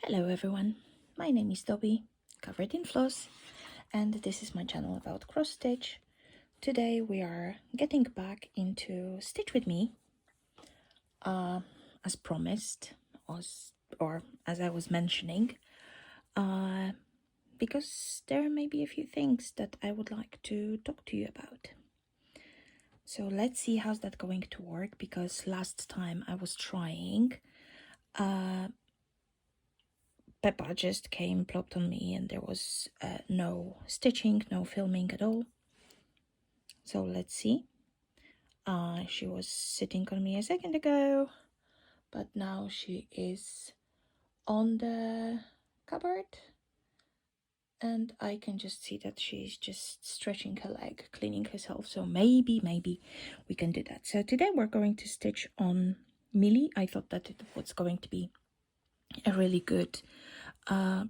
Hello everyone, my name is Dobby, covered in floss, and this is my channel about cross stitch. Today we are getting back into Stitch With Me, as promised, or as I was mentioning, because there may be a few things that I would like to talk to you about. So let's see how's that going to work, because last time I was trying, Peppa just came, plopped on me, and there was no stitching, no filming at all. So let's see. She was sitting on me a second ago, but now she is on the cupboard, and I can just see that she's just stretching her leg, cleaning herself. So maybe we can do that. So today we're going to stitch on Millie. I thought that it was going to be a really good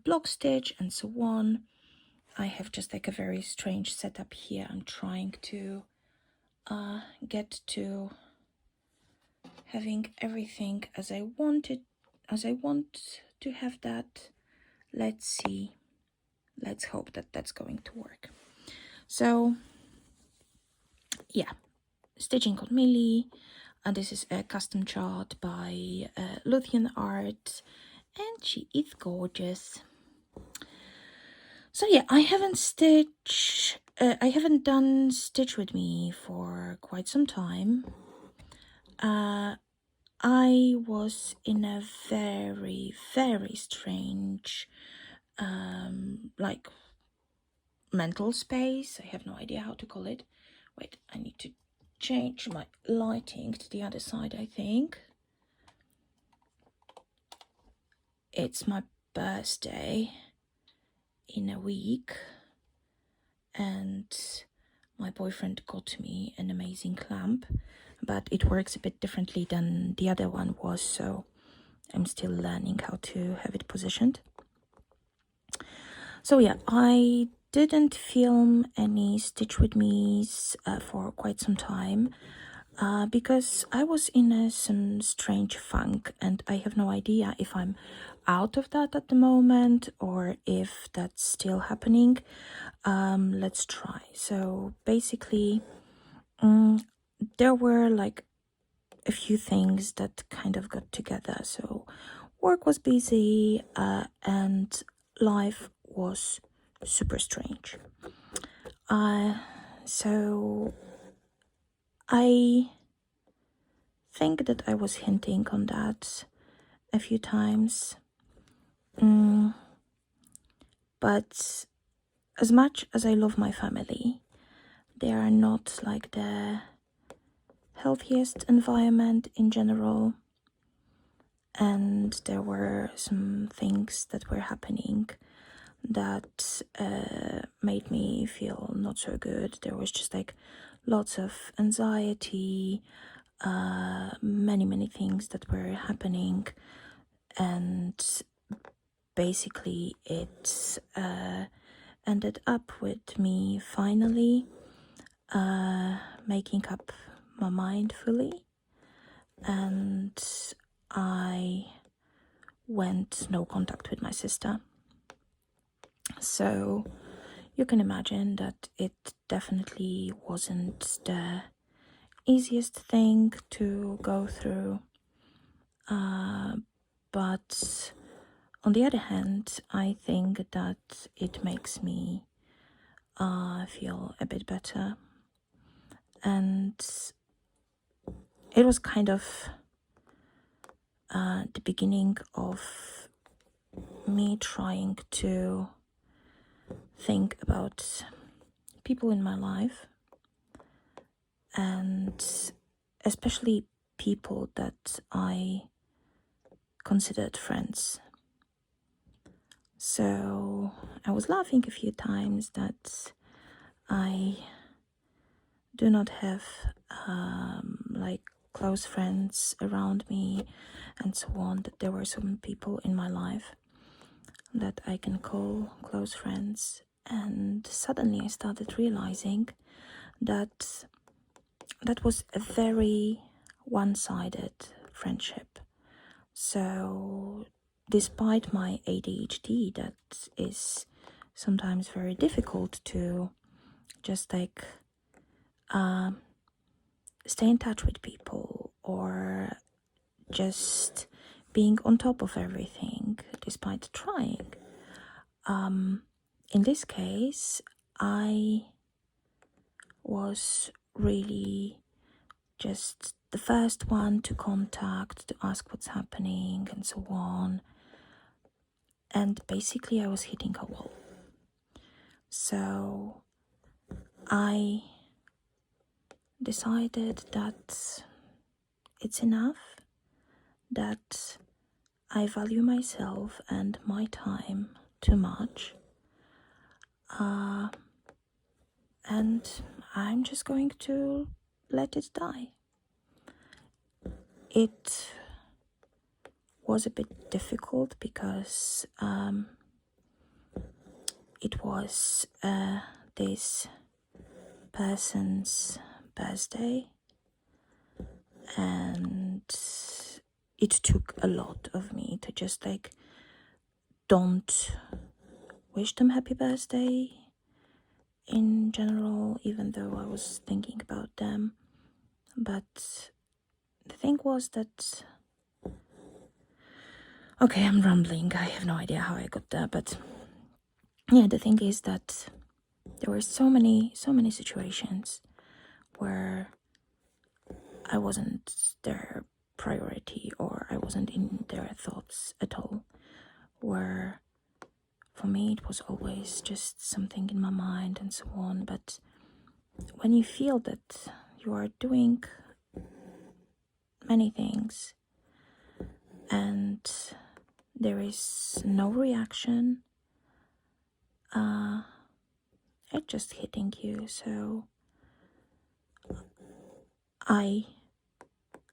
block stitch and so on. I have just like a very strange setup here. I'm trying to get to having everything as I want to have that. Let's see. Let's hope that that's going to work. So yeah, stitching on Millie. And this is a custom chart by Lothian Art, and she is gorgeous. So yeah, I haven't done Stitch With Me for quite some time. I was in a very, very strange, like, mental space. I have no idea how to call it. Wait, I need to change my lighting to the other side, I think. It's my birthday in a week, and my boyfriend got me an amazing lamp, but it works a bit differently than the other one was, so I'm still learning how to have it positioned. So yeah, I didn't film any Stitch With Me's for quite some time because I was in some strange funk, and I have no idea if I'm out of that at the moment or if that's still happening. Let's try. So basically, there were like a few things that kind of got together. So work was busy and life was super strange. So I think that I was hinting on that a few times. But as much as I love my family, they are not like the healthiest environment in general. And there were some things that were happening that made me feel not so good. There was just like lots of anxiety, many things that were happening, and basically it ended up with me finally making up my mind fully, and I went no contact with my sister. So you can imagine that it definitely wasn't the easiest thing to go through. But on the other hand, I think that it makes me feel a bit better. And it was kind of the beginning of me trying to think about people in my life, and especially people that I considered friends. So I was laughing a few times that I do not have like close friends around me and so on, that there were some people in my life that I can call close friends. And suddenly I started realizing that that was a very one-sided friendship. So despite my ADHD, that is sometimes very difficult to just like stay in touch with people, or just being on top of everything despite trying. In this case, I was really just the first one to contact, to ask what's happening and so on. And basically I was hitting a wall. So I decided that it's enough, that I value myself and my time too much. And I'm just going to let it die. It was a bit difficult because it was this person's birthday, and it took a lot of me to just like don't wish them happy birthday in general, even though I was thinking about them. But the thing was that, okay, I'm rambling, I have no idea how I got there, but yeah, the thing is that there were so many situations where I wasn't their priority, or I wasn't in their thoughts at all, where for me it was always just something in my mind and so on. But when you feel that you are doing many things and there is no reaction, it's just hitting you. So I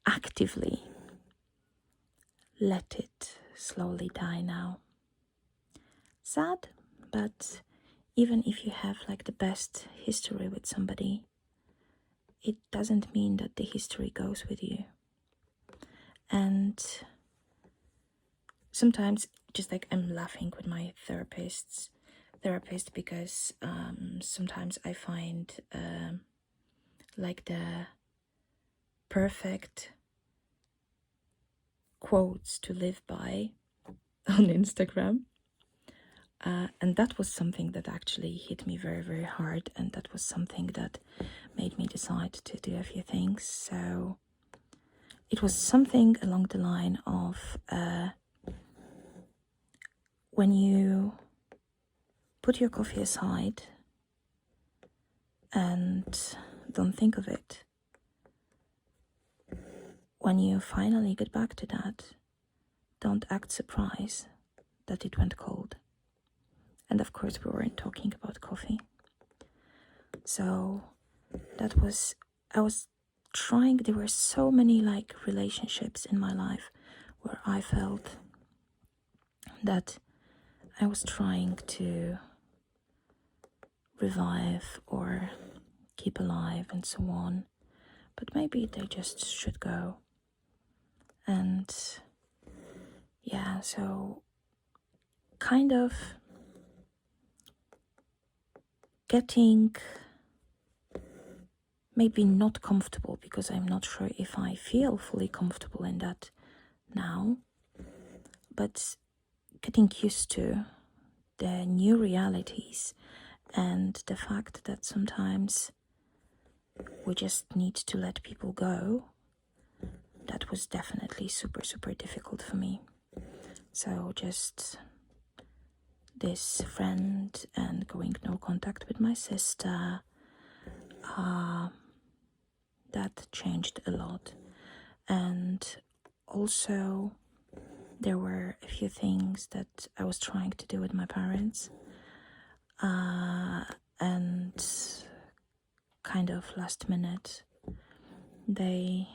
actively let it slowly die now. Sad, but even if you have like the best history with somebody, it doesn't mean that the history goes with you. And sometimes just like I'm laughing with my therapist because sometimes I find like the perfect quotes to live by on Instagram. And that was something that actually hit me very, very hard. And that was something that made me decide to do a few things. So it was something along the line of when you put your coffee aside and don't think of it, when you finally get back to that, don't act surprised that it went cold. And of course we weren't talking about coffee. So that was, I was trying, there were so many like relationships in my life where I felt that I was trying to revive or keep alive and so on, but maybe they just should go. And yeah, so kind of getting maybe not comfortable, because I'm not sure if I feel fully comfortable in that now, but getting used to the new realities and the fact that sometimes we just need to let people go. That was definitely super, super difficult for me. So just this friend and going no contact with my sister, that changed a lot. And also there were a few things that I was trying to do with my parents, and kind of last minute they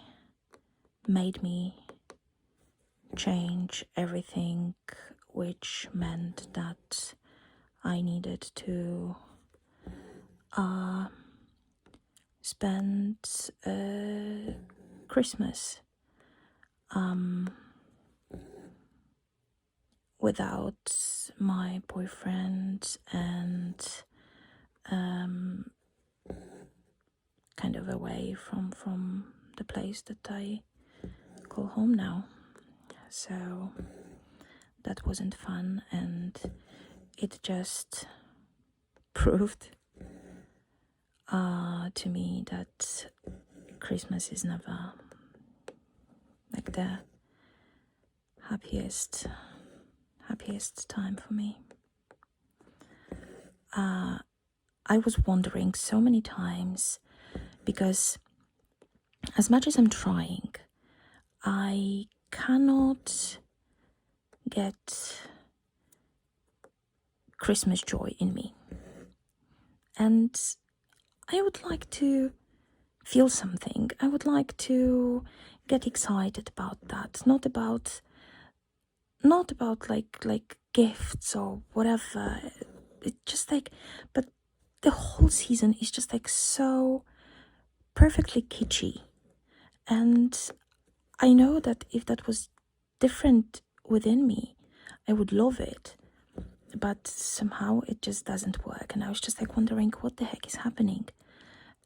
made me change everything, which meant that I needed to spend Christmas without my boyfriend and kind of away from the place that I call home now. So that wasn't fun, and it just proved to me that Christmas is never like the happiest time for me. I was wondering so many times, because as much as I'm trying, I cannot get Christmas joy in me. And I would like to feel something. I would like to get excited about that. Not about like gifts or whatever. It's just like, but the whole season is just like so perfectly kitschy. And I know that if that was different within me, I would love it. But somehow it just doesn't work. And I was just like wondering what the heck is happening.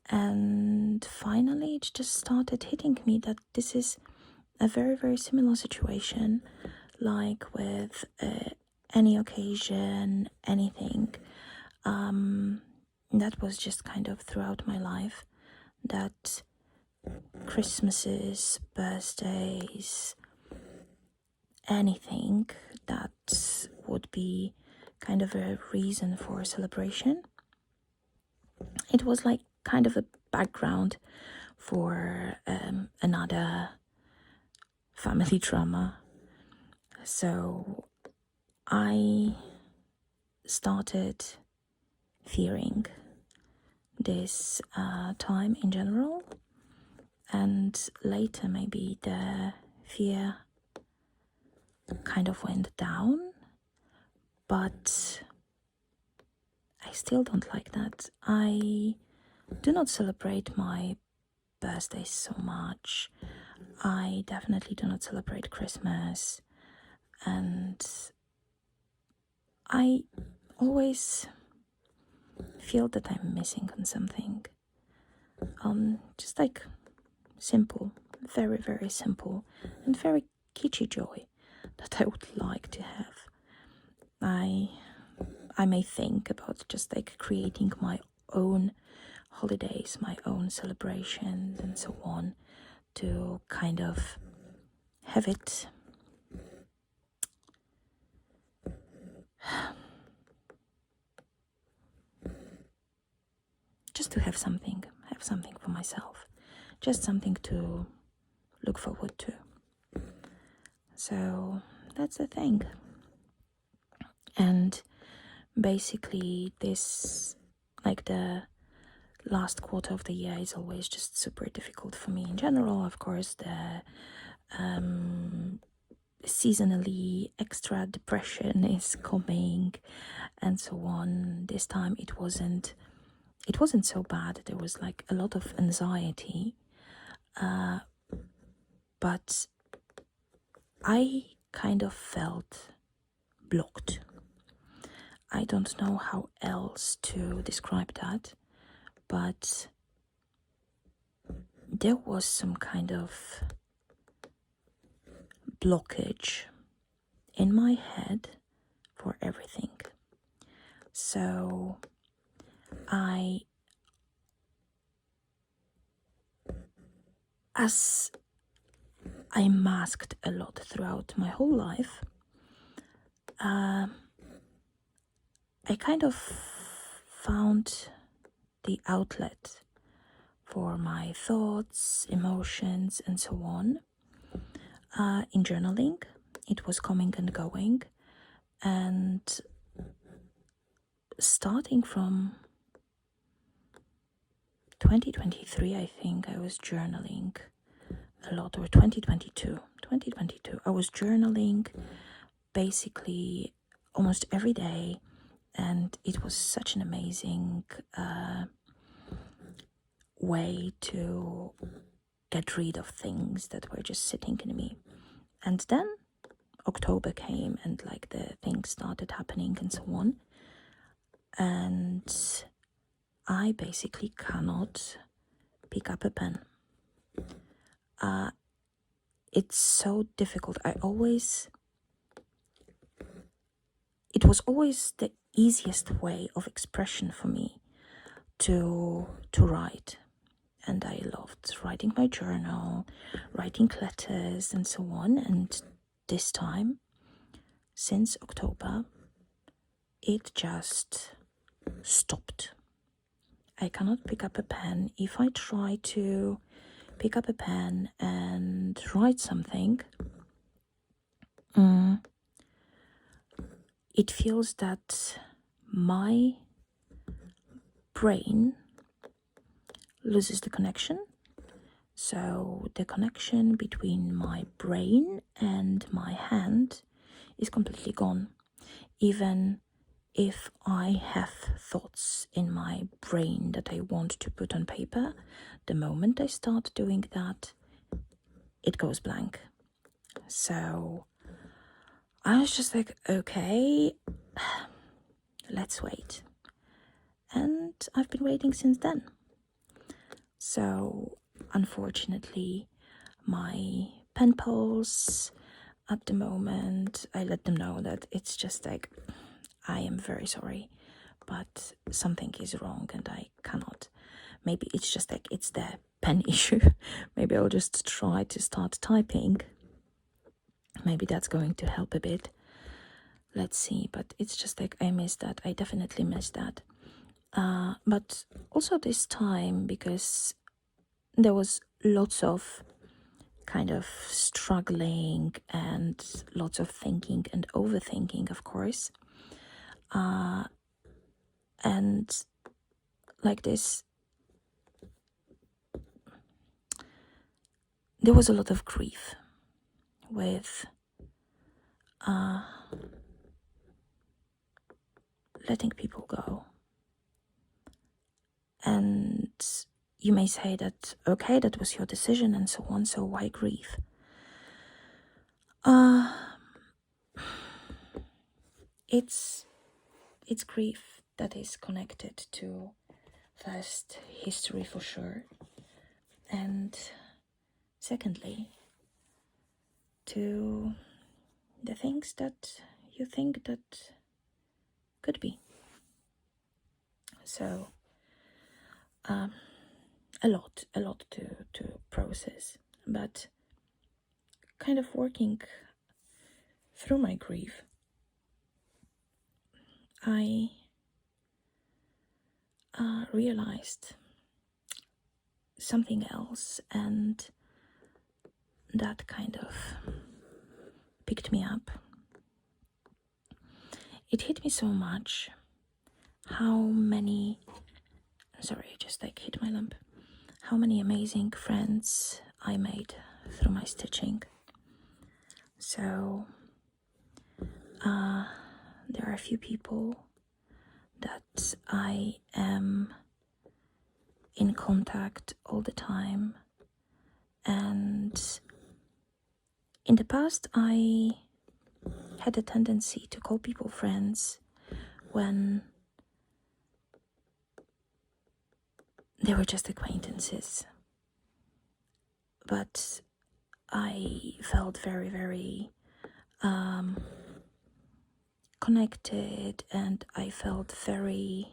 And finally it just started hitting me that this is a very, very similar situation, like with any occasion, anything. That was just kind of throughout my life, that Christmases, birthdays, anything that would be kind of a reason for celebration, it was like kind of a background for another family drama. So I started fearing this time in general, and later maybe the fear kind of went down, but I still don't like that. I do not celebrate my birthdays so much. I definitely do not celebrate Christmas, and I always feel that I'm missing on something. Just like simple, very, very simple, and very kitschy joy that I would like to have. I may think about just like creating my own holidays, my own celebrations, and so on, to kind of have it just to have something for myself, just something to look forward to. So that's the thing. And basically this, like the last quarter of the year, is always just super difficult for me in general. Of course, the seasonally extra depression is coming and so on. This time it wasn't so bad. There was like a lot of anxiety, but I kind of felt blocked. I don't know how else to describe that, but there was some kind of blockage in my head for everything. So as I masked a lot throughout my whole life, I kind of found the outlet for my thoughts, emotions, and so on in journaling. It was coming and going, and starting from 2023, I think I was journaling a lot, or 2022, I was journaling basically almost every day, and it was such an amazing way to get rid of things that were just sitting in me. And then October came and like the things started happening and so on. And I basically cannot pick up a pen. It's so difficult. It was always the easiest way of expression for me to write. And I loved writing my journal, writing letters and so on. And this time, since October, it just stopped. I cannot pick up a pen. If I try to pick up a pen and write something, it feels that my brain loses the connection. So the connection between my brain and my hand is completely gone. Even if I have thoughts in my brain that I want to put on paper, the moment I start doing that, it goes blank. So I was just like, okay, let's wait. And I've been waiting since then. So unfortunately, my pen pals at the moment, I let them know that it's just like, I am very sorry, but something is wrong and I cannot. Maybe it's just like it's the pen issue. Maybe I'll just try to start typing. Maybe that's going to help a bit. Let's see, but it's just like I miss that. I definitely miss that. But also this time, because there was lots of kind of struggling and lots of thinking and overthinking, of course. And like this, there was a lot of grief with letting people go. And you may say that, okay, that was your decision and so on, so why grieve? It's grief that is connected to first history for sure, and secondly to the things that you think that could be. So a lot to process, but kind of working through my grief, I realized something else, and that kind of picked me up. It hit me so much how many, sorry, I just like hit my lamp, how many amazing friends I made through my stitching. So there are a few people that I am in contact all the time, and in the past I had a tendency to call people friends when they were just acquaintances, but I felt very, very connected, and I felt very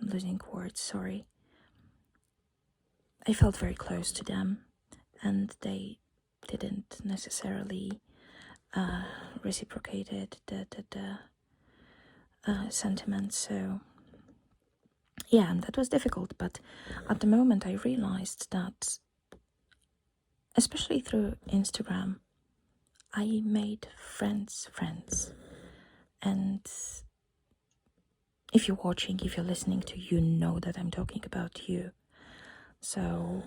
losing words, sorry. I felt very close to them, and they didn't necessarily reciprocated the sentiment. So yeah, and that was difficult. But at the moment, I realized that, especially through Instagram, I made friends, and if you're watching, if you're listening to, you know that I'm talking about you. So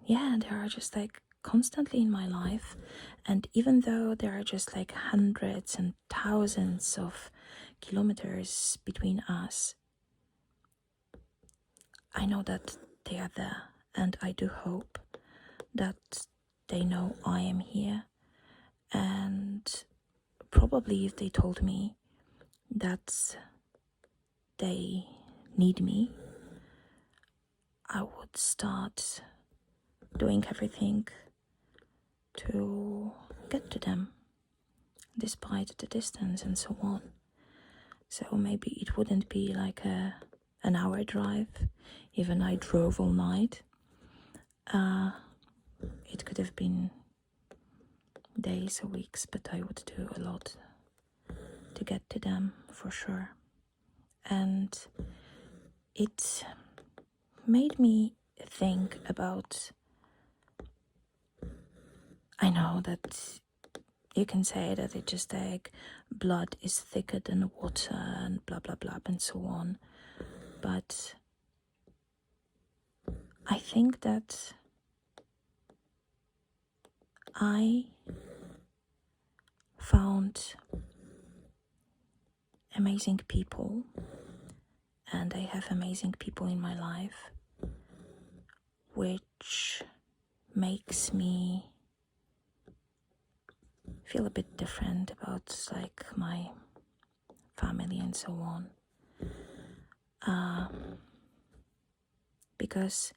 yeah, they are just like constantly in my life, and even though there are just like hundreds and thousands of kilometers between us, I know that they are there, and I do hope that they know I am here, and probably if they told me that they need me, I would start doing everything to get to them, despite the distance and so on. So maybe it wouldn't be like an hour drive, even I drove all night. It could have been days or weeks, but I would do a lot to get to them for sure. And it made me think about, I know that you can say that it's just like blood is thicker than water and blah blah blah and so on, but I think that I found amazing people, and I have amazing people in my life, which makes me feel a bit different about like my family and so on. Because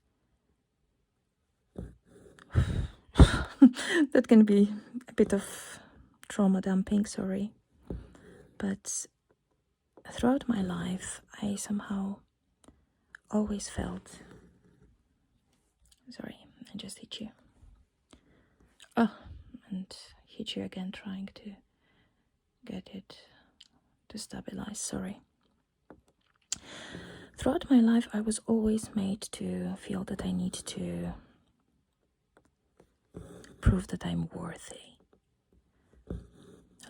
that can be a bit of trauma dumping, sorry. But throughout my life, I somehow always felt... Sorry, I just hit you. Oh, and hit you again, trying to get it to stabilize, sorry. Throughout my life, I was always made to feel that I need to prove that I'm worthy.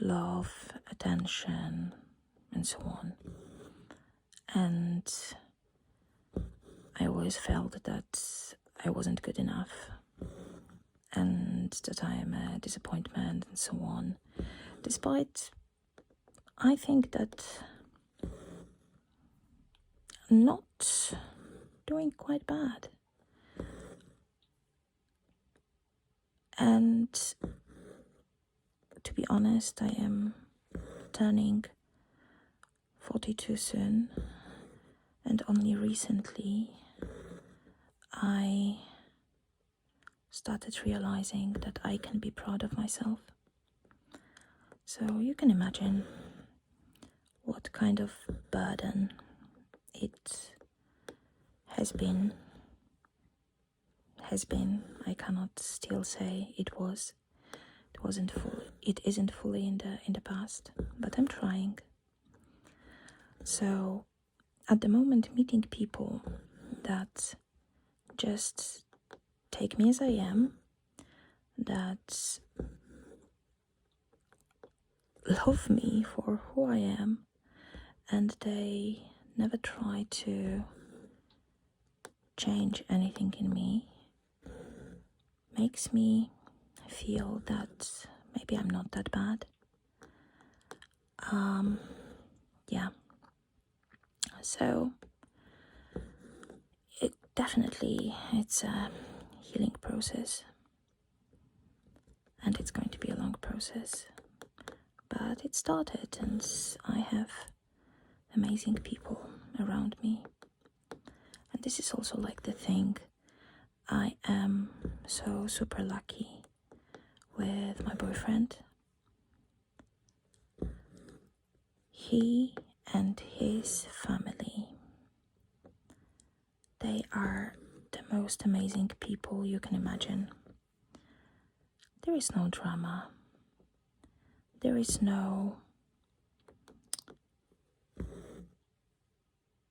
Love, attention, and so on. And I always felt that I wasn't good enough, and that I am a disappointment and so on. Despite, I think that not doing quite bad. And to be honest, I am turning 42 soon, and only recently I started realizing that I can be proud of myself. So you can imagine what kind of burden it has been. I cannot still say it was. It wasn't full. It isn't fully in the past, but I'm trying. So at the moment, meeting people that just take me as I am, that love me for who I am, and they never try to change anything in me, makes me feel that maybe I'm not that bad. Yeah. So it's a healing process, and it's going to be a long process, but it started, and I have amazing people around me. And this is also like the thing, I am so super lucky with my boyfriend. He and his family, they are the most amazing people you can imagine. There is no drama. There is no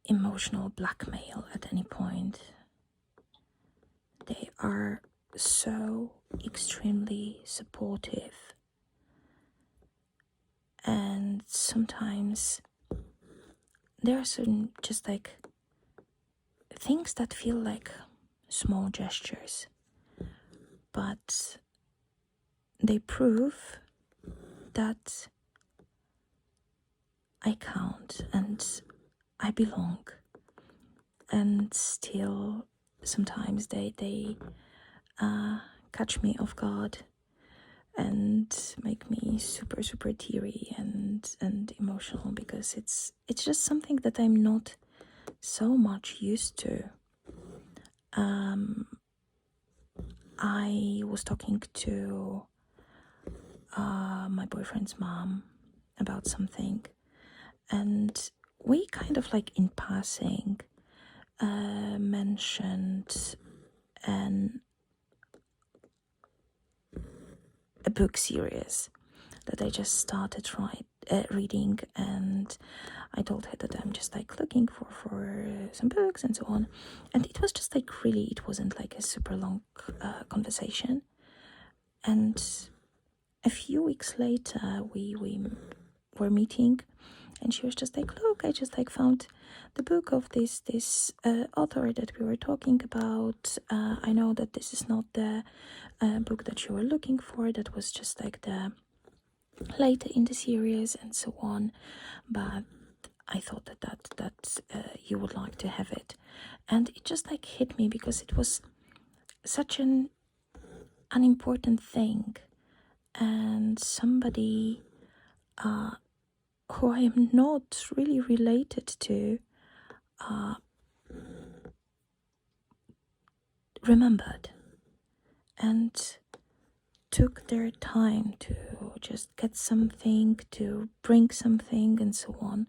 emotional blackmail at any point. They are so extremely supportive. And sometimes there are certain just like things that feel like small gestures, but they prove that I count and I belong. And still sometimes they catch me off guard and make me super, super teary and emotional, because it's just something that I'm not so much used to. I was talking to my boyfriend's mom about something, and we kind of like in passing mentioned a book series that I just started reading, and I told her that I'm just like looking for some books and so on, and it was just like really, it wasn't like a super long conversation. And a few weeks later we were meeting, and she was just like, look, I just like found the book of this author that we were talking about. I know that this is not the book that you were looking for, that was just like the later in the series and so on, but I thought that you would like to have it. And it just like hit me, because it was such an important thing, and somebody who I am not really related to remembered and took their time to just get something, to bring something and so on.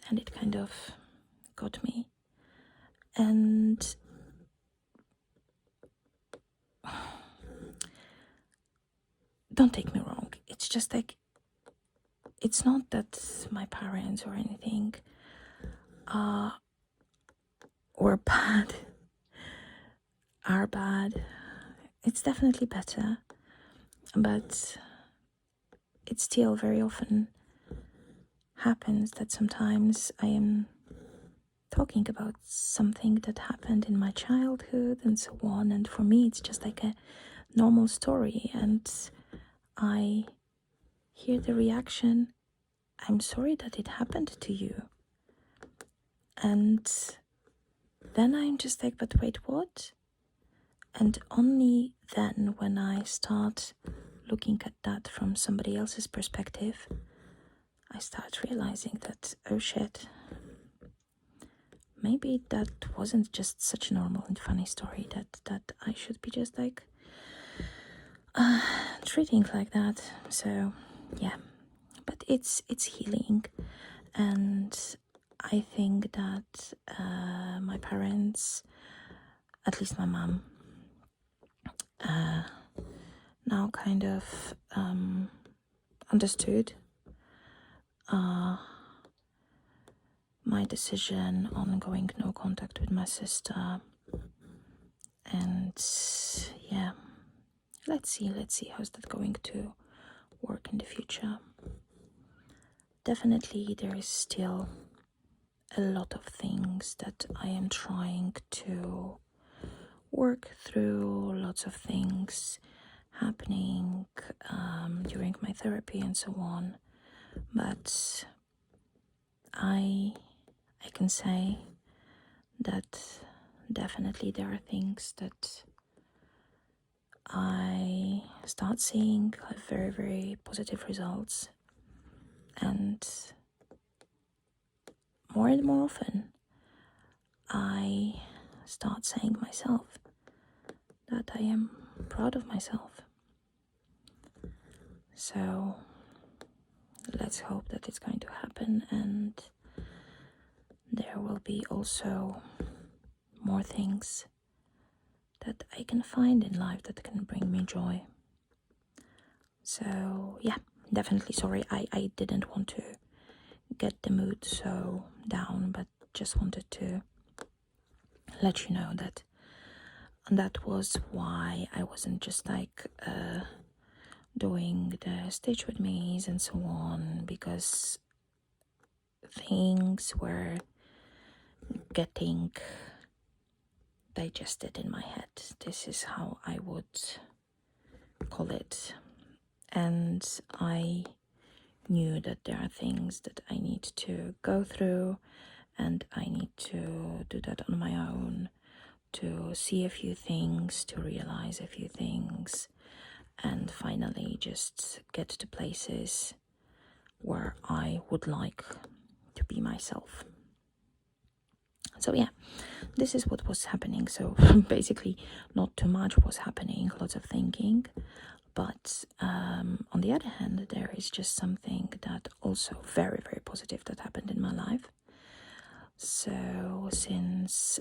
And it kind of got me. And don't take me wrong, it's just like, it's not that my parents or anything were bad, are bad. It's definitely better, but it still very often happens that sometimes I am talking about something that happened in my childhood and so on, and for me it's just like a normal story, and I hear the reaction, I'm sorry that it happened to you. And then I'm just like, but wait, what? And only then, when I start looking at that from somebody else's perspective, I start realizing that, oh shit, maybe that wasn't just such a normal and funny story that I should be just like treating like that. So yeah, but it's healing, and I think that my parents, at least my mom, now kind of understood my decision on going no contact with my sister. And yeah, let's see how's that going to work in the future. Definitely there is still a lot of things that I am trying to work through, lots of things happening during my therapy and so on, but I can say that definitely there are things that I start seeing have very, very positive results, and more and more often I start saying myself that I am proud of myself. So let's hope that it's going to happen, and there will be also more things that I can find in life that can bring me joy. So yeah, definitely sorry, I didn't want to get the mood so down, but just wanted to let you know that was why I wasn't just like doing the stitch with me's and so on, because things were getting digested in my head. This is how I would call it. And I knew that there are things that I need to go through, and I need to do that on my own to see a few things, to realize a few things, and finally just get to places where I would like to be myself. So yeah, this is what was happening. So basically not too much was happening, lots of thinking, but on the other hand, there is just something that also very, very positive that happened in my life. So since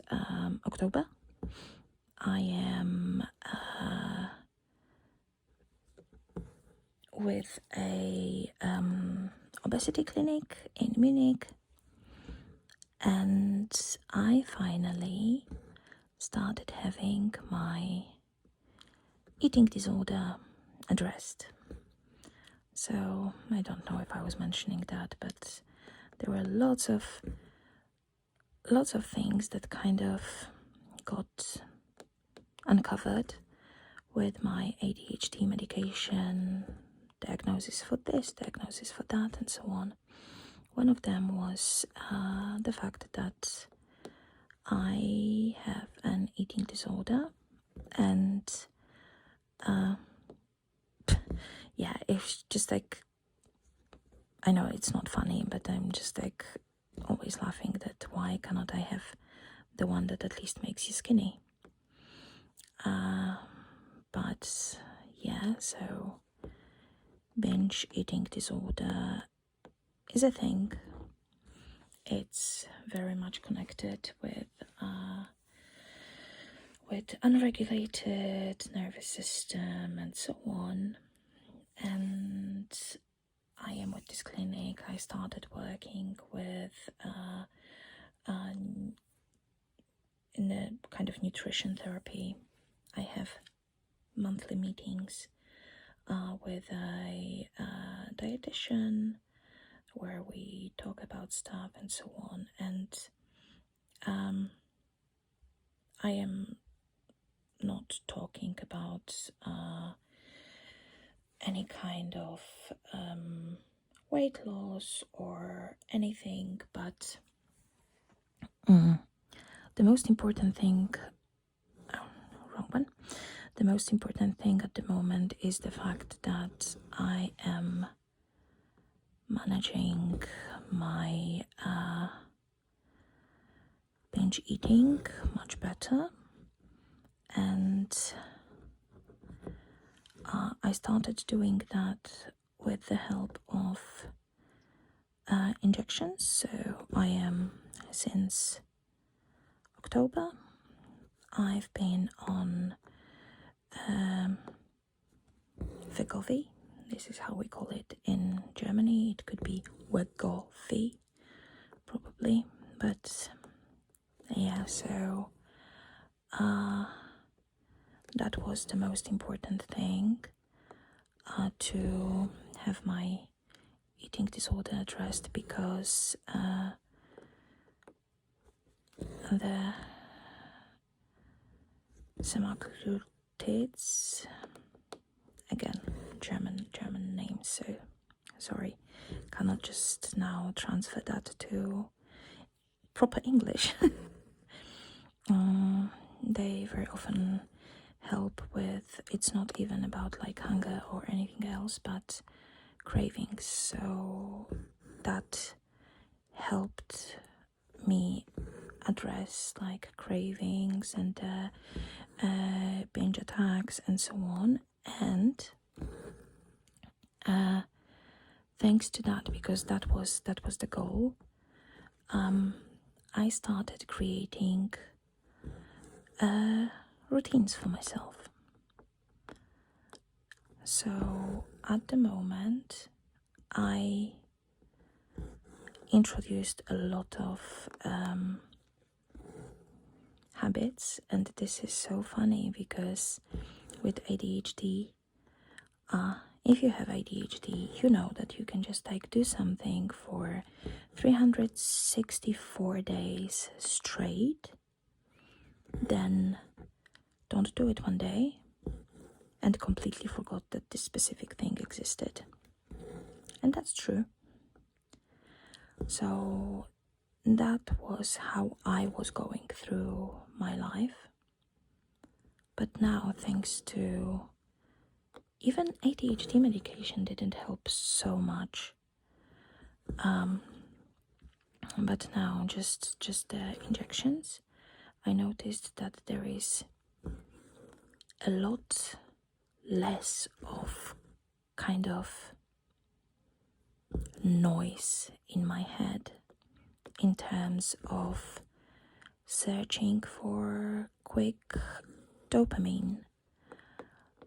October, I am with a obesity clinic in Munich, and I finally started having my eating disorder addressed. So I don't know if I was mentioning that, but there were lots of things that kind of got uncovered with my ADHD medication, diagnosis for this, diagnosis for that, and so on. One of them was the fact that I have an eating disorder, and yeah, it's just like, I know it's not funny, but I'm just like always laughing that why cannot I have the one that at least makes you skinny? But yeah, so binge eating disorder is a thing. It's very much connected with unregulated nervous system and so on. And I am with this clinic. I started working with in a kind of nutrition therapy. I have monthly meetings with a dietitian where we talk about stuff and so on. And I am not talking about any kind of weight loss or anything, but the most important thing, wrong one. The most important thing at the moment is the fact that I am managing my binge eating much better, and I started doing that with the help of injections. So I am, since October, I've been on Wegovy. This is how we call it in Germany. It could be Wegovy, probably, but yeah, so that was the most important thing, to have my eating disorder addressed, because the semaglutides, again, German names, so sorry, cannot just now transfer that to proper English. They very often help with, it's not even about like hunger or anything else, but cravings. So that helped me address like cravings and binge attacks and so on. And thanks to that, because that was the goal, I started creating routines for myself. So at the moment, I introduced a lot of habits, and this is so funny because with ADHD, if you have ADHD, you know that you can just like do something for 364 days straight, then don't do it one day and completely forgot that this specific thing existed. And that's true. So that was how I was going through my life. But now, thanks to even ADHD medication didn't help so much. But now just the injections, I noticed that there is a lot less of kind of noise in my head in terms of searching for quick dopamine.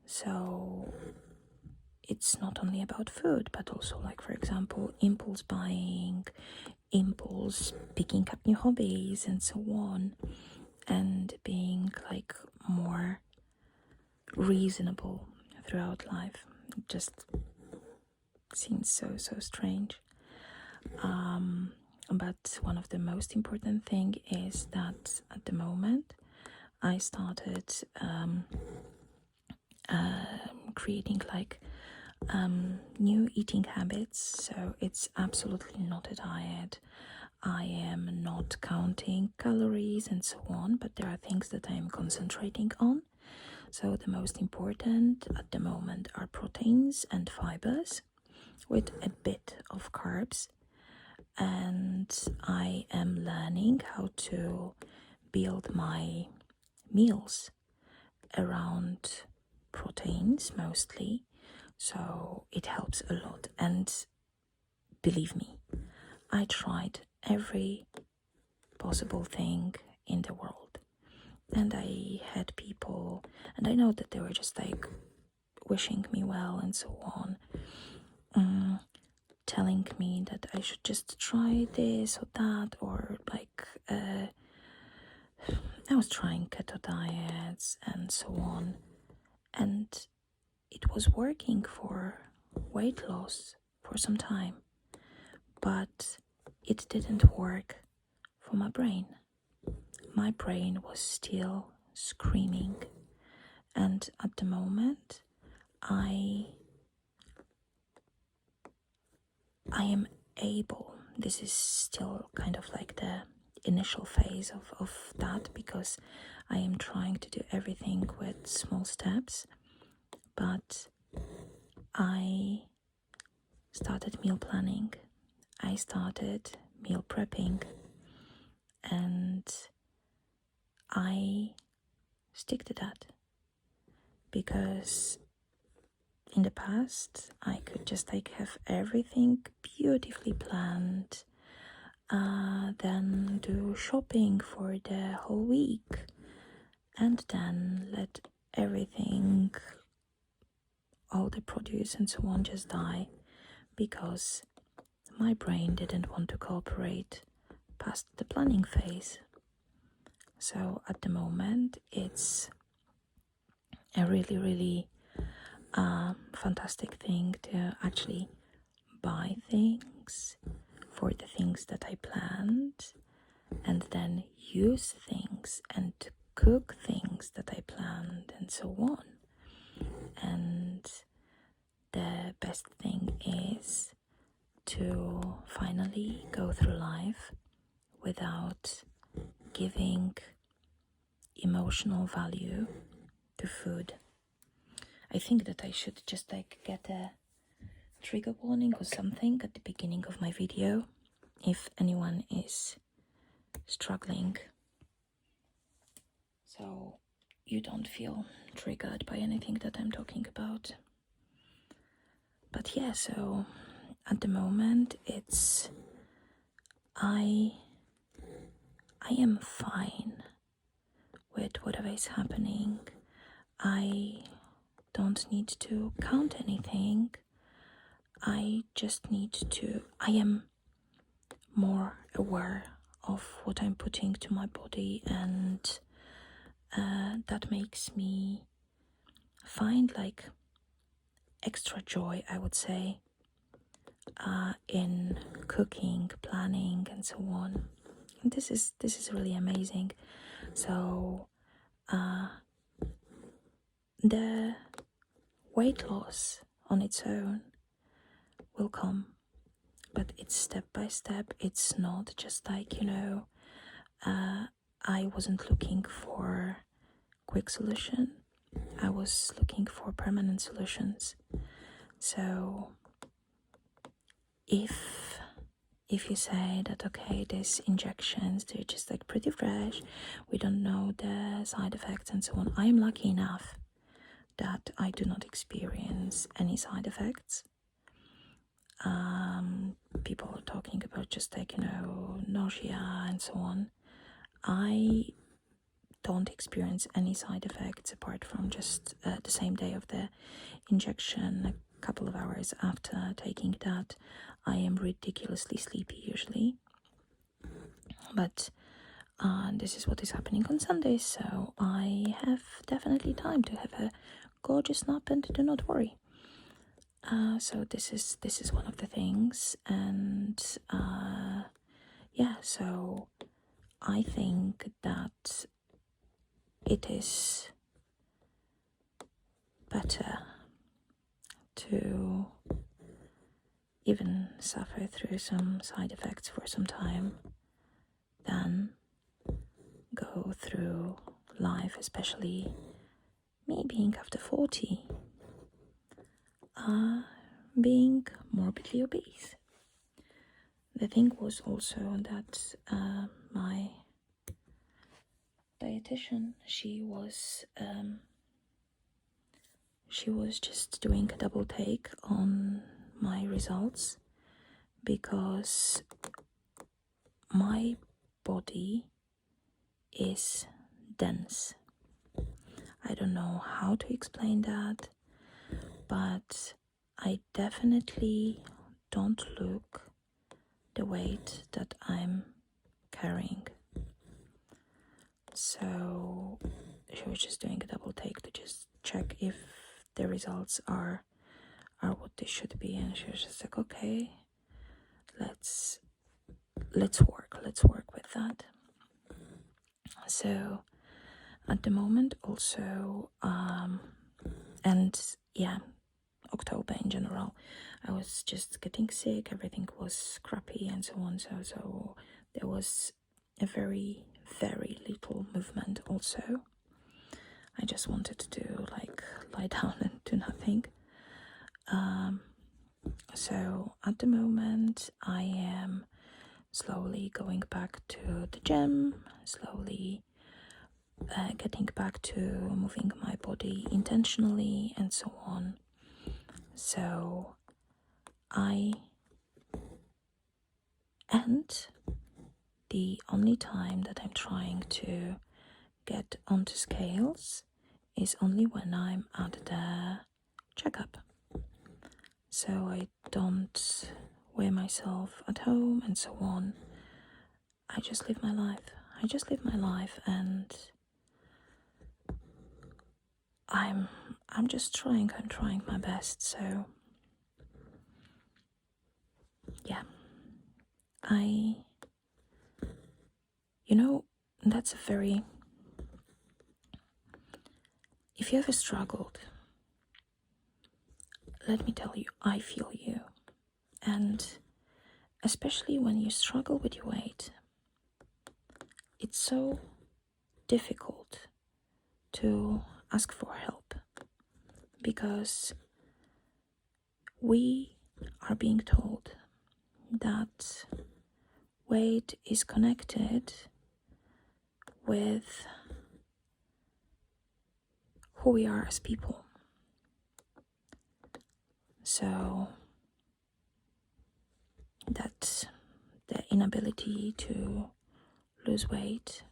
So it's not only about food, but also, like, for example, impulse buying, impulse picking up new hobbies, and so on, and being like more reasonable throughout life. It just seems so strange. But one of the most important thing is that at the moment I started creating like new eating habits. So it's absolutely not a diet. I am not counting calories and so on, but there are things that I am concentrating on. So the most important at the moment are proteins and fibers with a bit of carbs. And I am learning how to build my meals around proteins mostly, so it helps a lot. And believe me, I tried every possible thing in the world, and I had people, and I know that they were just like wishing me well and so on, telling me that I should just try this or that, or like I was trying keto diets and so on, and it was working for weight loss for some time, but it didn't work for my brain. My brain was still screaming, and at the moment I am able, this is still kind of like the initial phase of that, because I am trying to do everything with small steps, but I started meal planning, I started meal prepping, and I stick to that, because in the past I could just like have everything beautifully planned, then do shopping for the whole week, and then let everything, all the produce and so on, just die, because my brain didn't want to cooperate past the planning phase. So at the moment it's a really fantastic thing to actually buy things for the things that I planned, and then use things and cook things that I planned, and so on. And the best thing is to finally go through life without giving emotional value to food. I think that I should just like get a trigger warning or something at the beginning of my video if anyone is struggling, so you don't feel triggered by anything that I'm talking about. But yeah, so at the moment it's I am fine with whatever is happening. I don't need to count anything. I just need to, I am more aware of what I'm putting to my body, and that makes me find like extra joy, I would say, in cooking, planning, and so on. And this is really amazing. So the weight loss on its own will come, but it's step by step. It's not just like, I wasn't looking for quick solution. I was looking for permanent solutions. So if you say that, okay, these injections, they're just like pretty fresh, we don't know the side effects and so on, I am lucky enough that I do not experience any side effects. People are talking about just like, nausea and so on. I don't experience any side effects apart from just the same day of the injection, a couple of hours after taking that, I am ridiculously sleepy usually. But this is what is happening on Sundays, so I have definitely time to have a gorgeous nap and do not worry. So this is one of the things, and so I think that it is better to even suffer through some side effects for some time than go through life, especially me being after 40, being morbidly obese. The thing was also that my dietitian, she was just doing a double take on my results, because my body is dense. I don't know how to explain that, but I definitely don't look the weight that I'm carrying. So she was just doing a double take to just check if the results are what they should be, and she was just like, okay, let's work with that. So at the moment also, October in general, I was just getting sick, everything was crappy and so on, so there was a very, very little movement also. I just wanted to lie down and do nothing. So at the moment I am slowly going back to the gym, slowly getting back to moving my body intentionally and so on. So the only time that I'm trying to get onto scales is only when I'm at the checkup. So I don't weigh myself at home and so on. I just live my life. And I'm just trying my best. So yeah, that's a very, if you ever struggled, let me tell you, I feel you. And especially when you struggle with your weight, it's so difficult to ask for help, because we are being told that weight is connected with who we are as people. So that the inability to lose weight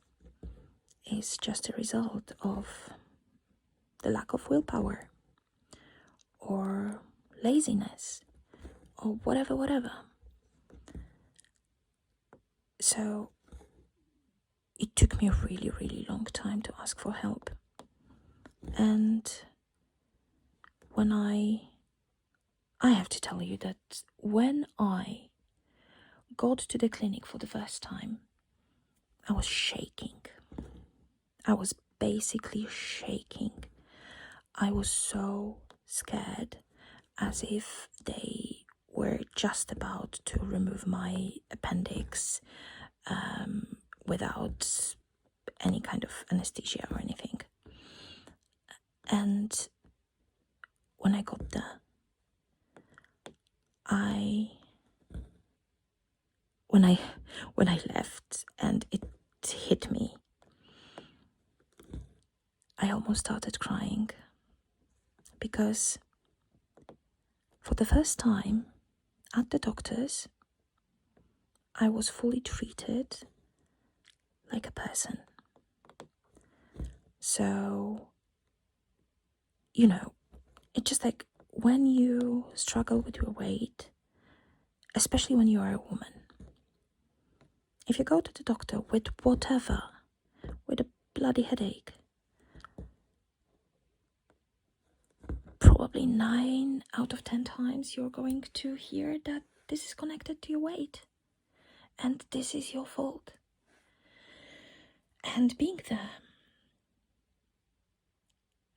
is just a result of the lack of willpower or laziness or whatever. So it took me a really, really long time to ask for help. And when I have to tell you that when I got to the clinic for the first time, I was shaking. I was basically shaking. I was so scared, as if they were just about to remove my appendix without any kind of anesthesia or anything. And when I got there, when I left and it hit me, I almost started crying, because for the first time at the doctor's, I was fully treated like a person. So, it's just like when you struggle with your weight, especially when you are a woman, if you go to the doctor with whatever, with a bloody headache, probably 9 out of 10 times you're going to hear that this is connected to your weight and this is your fault. And being there,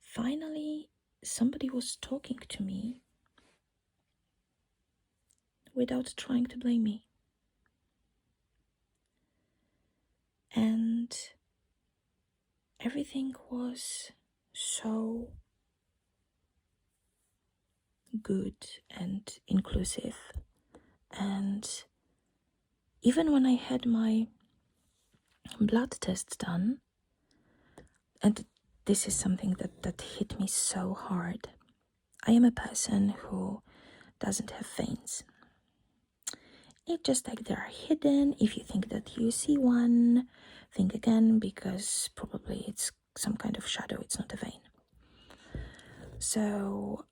finally somebody was talking to me without trying to blame me. And everything was so good and inclusive. And even when I had my blood tests done, and this is something that hit me so hard. I am a person who doesn't have veins. It's just like they are hidden. If you think that you see one, think again, because probably it's some kind of shadow, it's not a vein. So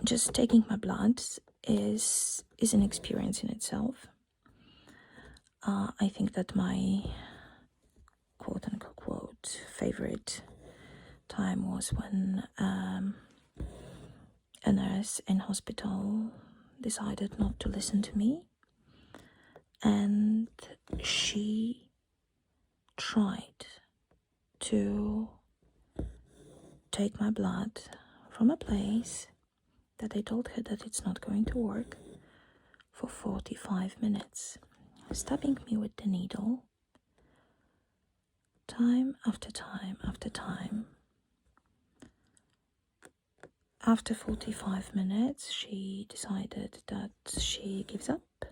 just taking my blood is an experience in itself. I think that my quote unquote favorite time was when a nurse in hospital decided not to listen to me, and she tried to take my blood from a place that I told her that it's not going to work for 45 minutes, stabbing me with the needle time after time after time. After 45 minutes, she decided that she gives up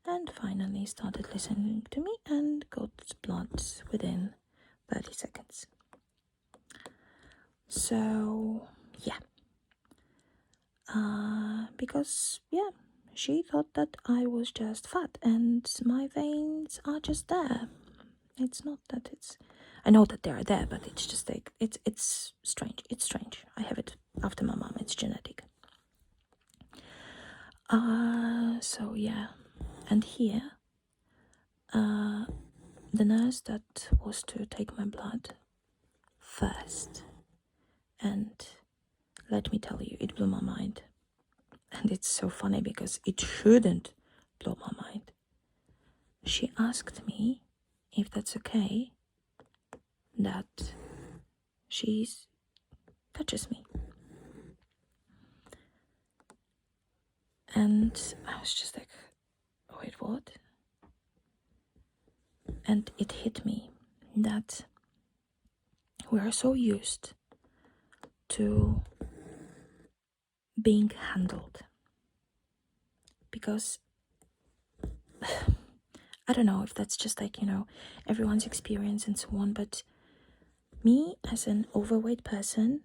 and finally started listening to me and got blood within 30 seconds. So, yeah. Because, she thought that I was just fat and my veins are just there. It's not that it's... I know that they are there, but it's just like, it's strange. It's strange. I have it after my mom. It's genetic. So, yeah. And here, the nurse that was to take my blood first, and let me tell you, it blew my mind. And it's so funny because it shouldn't blow my mind. She asked me if that's okay that she touches me. And I was just like, wait, what? And it hit me that we are so used to being handled. Because I don't know if that's just like, everyone's experience and so on, but me as an overweight person,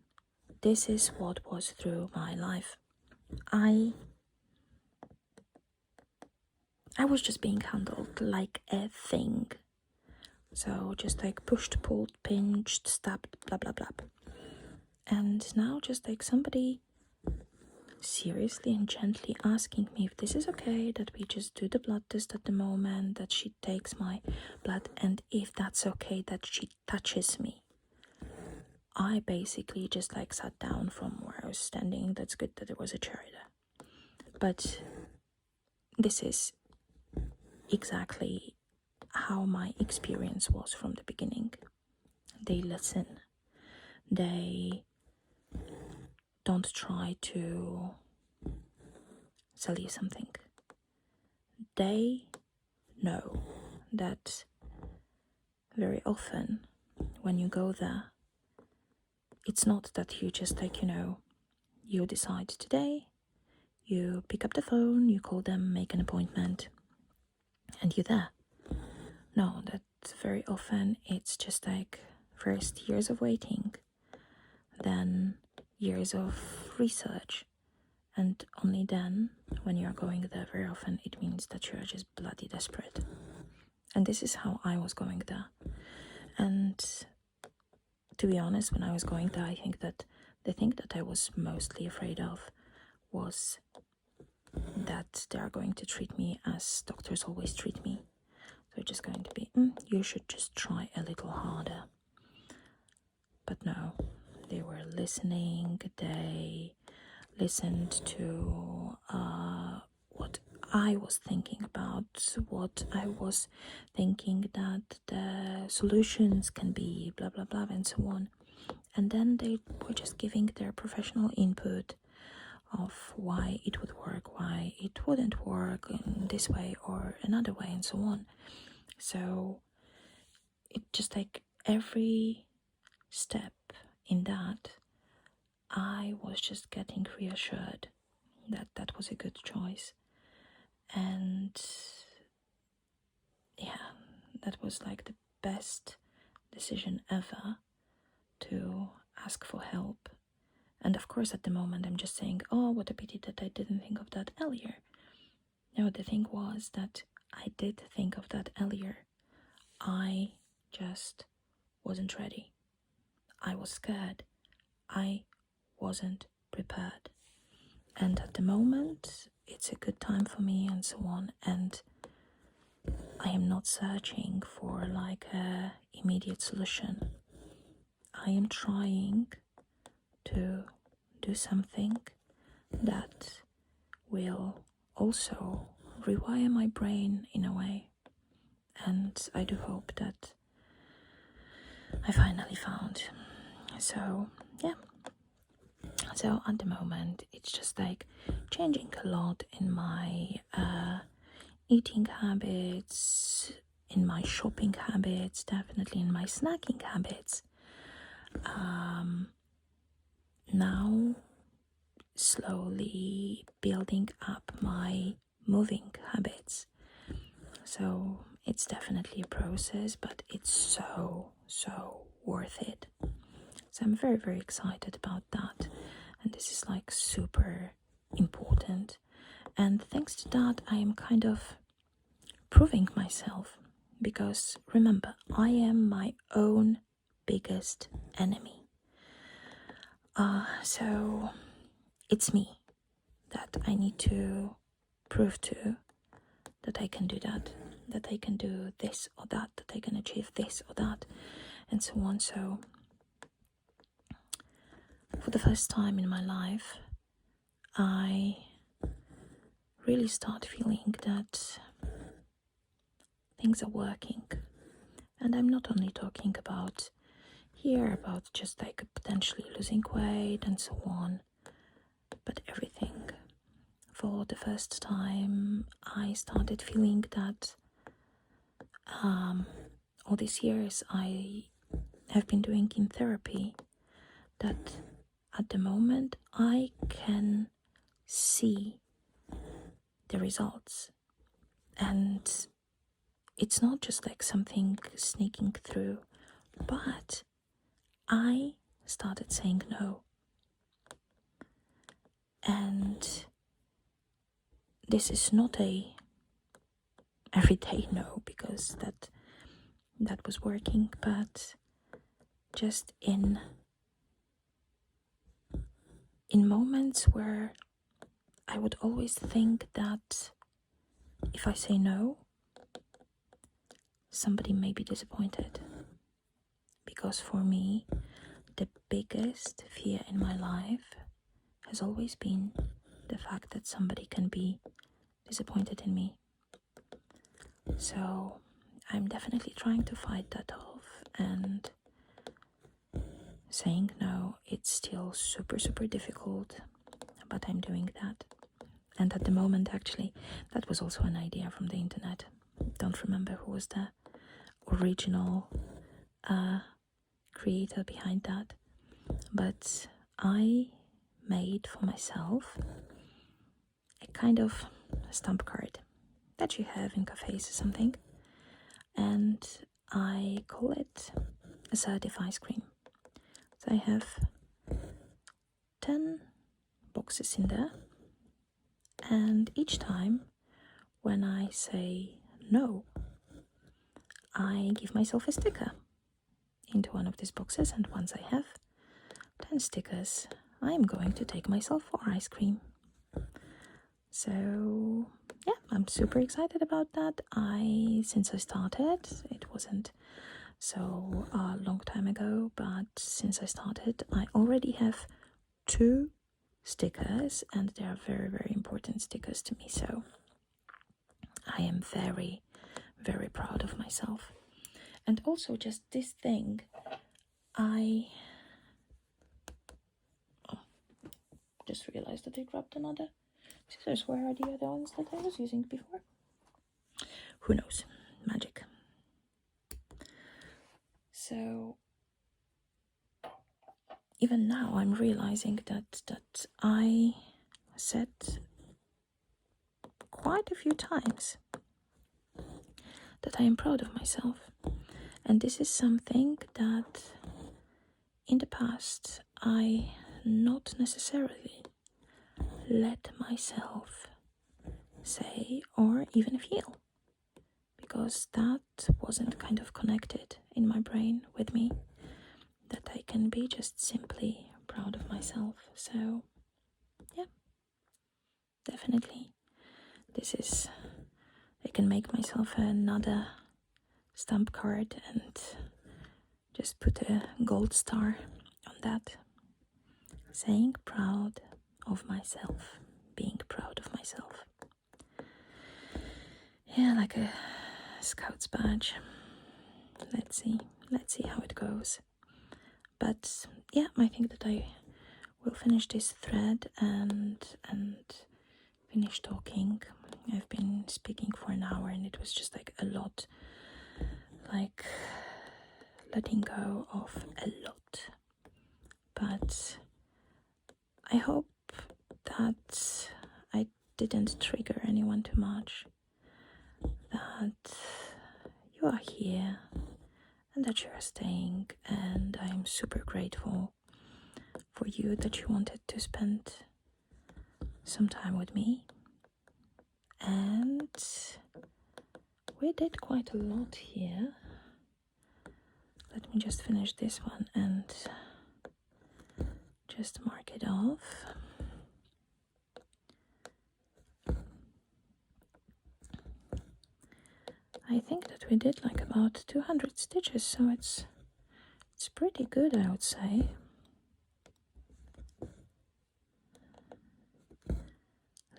this is what was through my life. I was just being handled like a thing. So just like pushed, pulled, pinched, stabbed, blah, blah, blah. And now just like somebody seriously and gently asking me if this is okay, that we just do the blood test at the moment, that she takes my blood, and if that's okay that she touches me. I basically just like sat down from where I was standing. That's good that there was a chair there. But this is exactly how my experience was from the beginning. They listen. They don't try to sell you something. They know that very often when you go there, it's not that you just like, you decide today, you pick up the phone, you call them, make an appointment, and you're there. No, that very often it's just like first years of waiting, then years of research, and only then, when you're going there very often, it means that you're just bloody desperate. And this is how I was going there. And to be honest, when I was going there, I think that the thing that I was mostly afraid of was that they are going to treat me as doctors always treat me. They're just going to be, you should just try a little harder. But no, they were listening. They listened to what I was thinking about, what I was thinking that the solutions can be, blah, blah, blah, and so on. And then they were just giving their professional input of why it would work, why it wouldn't work in this way or another way, and so on. So it just like every step in that, I was just getting reassured that that was a good choice. And yeah, that was like the best decision ever to ask for help. And of course, at the moment, I'm just saying, oh, what a pity that I didn't think of that earlier. No, the thing was that I did think of that earlier. I just wasn't ready. I was scared. I wasn't prepared. And at the moment, it's a good time for me and so on. And I am not searching for like a immediate solution. I am trying to do something that will also rewire my brain in a way. And I do hope that I finally found. So, yeah. So at the moment, it's just like changing a lot in my eating habits, in my shopping habits, definitely in my snacking habits. Now, slowly building up my moving habits. So it's definitely a process, but it's so worth it. So I'm very, very excited about that. And this is like super important. And thanks to that, I am kind of proving myself. Because remember, I am my own biggest enemy. So it's me that I need to prove to that I can do that I can do this or that I can achieve this or that, and so on. So for the first time in my life, I really start feeling that things are working. And I'm not only talking about just like potentially losing weight and so on, but everything. For the first time, I started feeling that all these years I have been doing in therapy, that at the moment I can see the results. And it's not just like something sneaking through, but I started saying no. And this is not a everyday no, because that was working, but just in moments where I would always think that if I say no, somebody may be disappointed. Because for me, the biggest fear in my life has always been the fact that somebody can be disappointed in me. So I'm definitely trying to fight that off, and saying no, it's still super difficult, but I'm doing that. And at the moment, actually, that was also an idea from the internet. Don't remember who was the original creator behind that, but I made for myself a kind of stamp card that you have in cafes or something, and I call it assertive ice cream. So I have 10 boxes in there, and each time when I say no, I give myself a sticker into one of these boxes, and once I have 10 stickers, I'm going to take myself for ice cream. So yeah, I'm super excited about that. Since I started, it wasn't so a long time ago, but since I started, I already have 2 stickers, and they are very, very important stickers to me. So I am very, very proud of myself. And also just this thing, I just realized that I grabbed another scissors. Where are the other ones that I was using before? Who knows? Magic. So even now I'm realizing that I said quite a few times that I am proud of myself. And this is something that in the past I not necessarily let myself say or even feel, because that wasn't kind of connected in my brain with me, that I can be just simply proud of myself. So yeah, definitely I can make myself another stamp card and just put a gold star on that, saying proud of myself, being proud of myself. Yeah, like a scout's badge. Let's see how it goes. But yeah, I think that I will finish this thread and finish talking. I've been speaking for an hour, and it was just like a lot, like letting go of a lot. But I hope that I didn't trigger anyone too much, that you are here and that you are staying, and I'm super grateful for you that you wanted to spend some time with me. And we did quite a lot here. Let me just finish this one and just mark it off. I think that we did like about 200 stitches, so it's pretty good, I would say.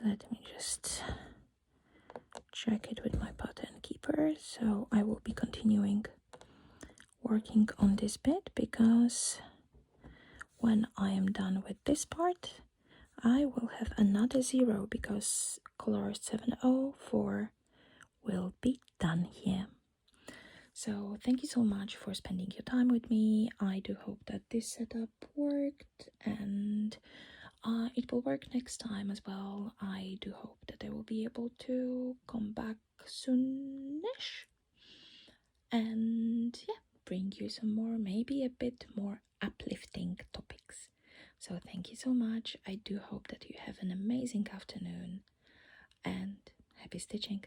Let me just check it with my pattern keeper. So I will be continuing working on this bit, because when I am done with this part, I will have another 0, because color 704 will be done here. So thank you so much for spending your time with me. I do hope that this setup worked, and it will work next time as well. I do hope that I will be able to come back soonish and yeah, bring you some more, maybe a bit more uplifting topics. So thank you so much. I do hope that you have an amazing afternoon, and happy stitching.